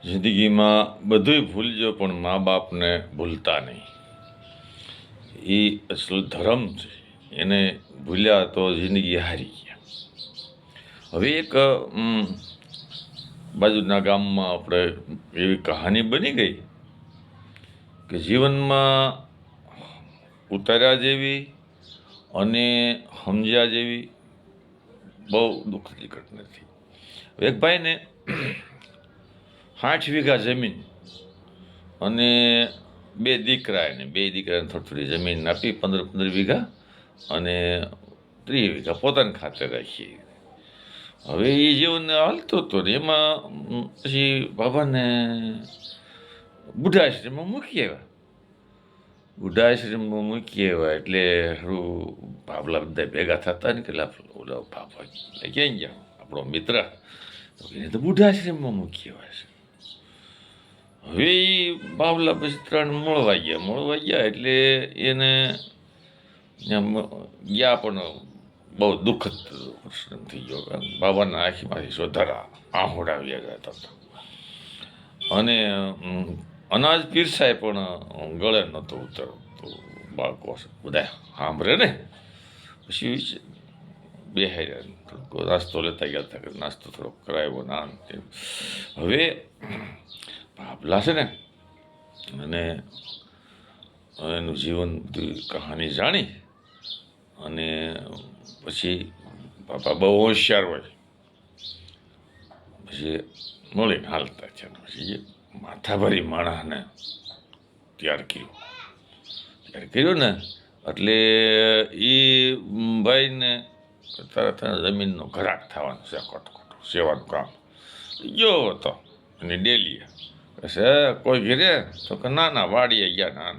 જિંદગીમાં બધુંય ભૂલજો પણ મા બાપને ભૂલતા નહીં. એ અસલ ધર્મ છે. એને ભૂલ્યા તો જિંદગી હારી ગયા. હવે એક બાજુના ગામમાં આપણે એવી કહાની બની ગઈ કે જીવનમાં ઉતાર્યા જેવી અને સમજ્યા જેવી બહુ દુઃખની ઘટના હતી. એક ભાઈને 60 વીઘા જમીન અને બે દીકરાને થોડી થોડી જમીન આપી, 15 વીઘા અને 30 વીઘા પોતાના ખાતે રાખી. હવે એ જીવન હાલતો હતો ને એમાં પછી બાબાને બુઢાશ્રમમાં મૂકી આવ્યા. એટલે ભાભલા બધા ભેગા થતા ને કે ઓલા બાબા ક્યાં ગયા, આપણો મિત્ર એને તો બુઢાશ્રમમાં મૂકી આવ્યા છે. હવે એ બાબલા પછી 3 મળવા ગયા એટલે એને ગયા પણ બહુ દુઃખદ પ્રશ્ન થઈ ગયો. બાબાના આંખીમાંથી સોધારા આહોડા વ્યાગા હતા અને અનાજ પીરસાય પણ ગળે નહોતો ઉતરતો. બાળકો બધા સાંભળે ને પછી બેહાર્યા, થોડોક નાસ્તો લેતા ગયા હતા કે નાસ્તો થોડોક કરાવ્યો ના. હવે ભાભલા છે ને અને એનું જીવન બધી કહાની જાણી અને પછી બાપા બહુ હોશિયાર હોય પછી મળીને હાલતા છે. પછી માથાભારી માણસને તૈયાર કર્યો ને એટલે એ ભાઈને તરત જમીનનો ઘરાક થવાનું છે, ખોટું સેવાનું કામ ગયો હતો. અને ડેલી કોઈ ઘેરે તો કે ના વાડીએ ગયા ના.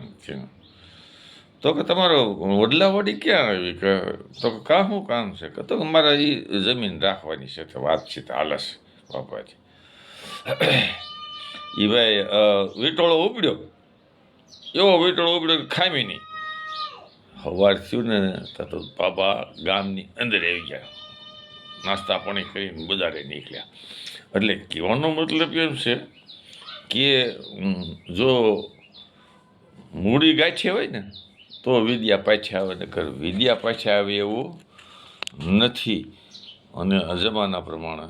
તો કે તમારો વડલાવાડી ક્યાં આવી? કે તો કે શું કામ છે? કે તો મારા એ જમીન રાખવાની છે તો વાતચીત હાલે છે બાપાજી. એ ભાઈ વીટોળો ઉપડ્યો કે ખામી નહીં. સવાર થયું ને તો બાબા ગામની અંદર આવી ગયા, નાસ્તા પાણી કરીને બજારે નીકળ્યા. એટલે કહેવાનો મતલબ એમ છે કે જો મૂડી ગાંઠે હોય ને તો વિદ્યા પાછી આવે, ને ઘર વિદ્યા પાછી આવે એવું નથી. અને જમાના પ્રમાણે